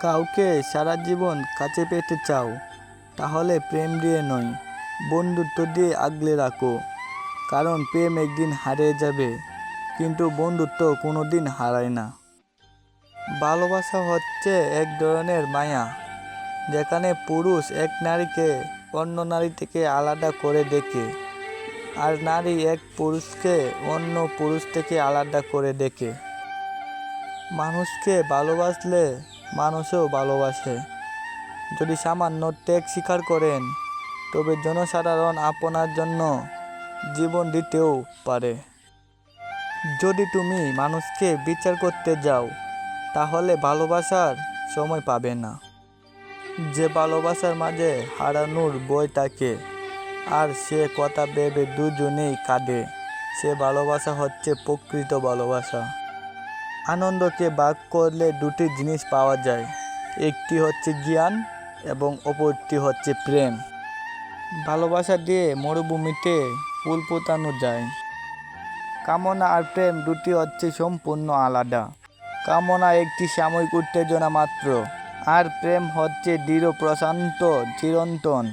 কাউকে সারা জীবন কাছে পেতে চাও, তাহলে প্রেম দিয়ে নয়, বন্ধুত্ব দিয়ে আগলে রাখো। কারণ প্রেম একদিন হারিয়ে যাবে, কিন্তু বন্ধুত্ব কোনোদিন হারায় না। ভালোবাসা হচ্ছে এক ধরনের মায়া, যেখানে পুরুষ এক নারীকে অন্য নারী থেকে আলাদা করে দেখে, আর নারী এক পুরুষকে অন্য পুরুষ থেকে আলাদা করে দেখে। মানুষকে ভালোবাসলে মানুষও ভালোবাসে। যদি সামান্য ত্যাগ স্বীকার করেন, তবে জনসাধারণ আপনার জন্য জীবন দিতেও পারে। যদি তুমি মানুষকে বিচার করতে যাও, তাহলে ভালোবাসার সময় পাবে না। যে ভালোবাসার মাঝে হারানোর ভয় থাকে আর সে কথা ভেবে দুজনেই কাঁদে, সে ভালোবাসা হচ্ছে প্রকৃত ভালোবাসা। আনন্দকে ভাগ করলে দুটি জিনিস পাওয়া যায়, একটি হচ্ছে জ্ঞান এবং অপরটি হচ্ছে প্রেম। ভালোবাসা দিয়ে মরুভূমিতে ফুল ফোটানো যায়। কামনা আর প্রেম দুটি হচ্ছে সম্পূর্ণ আলাদা। কামনা একটি সাময়িক উত্তেজনা মাত্র, আর প্রেম হচ্ছে দৃঢ়, প্রশান্ত, চিরন্তন।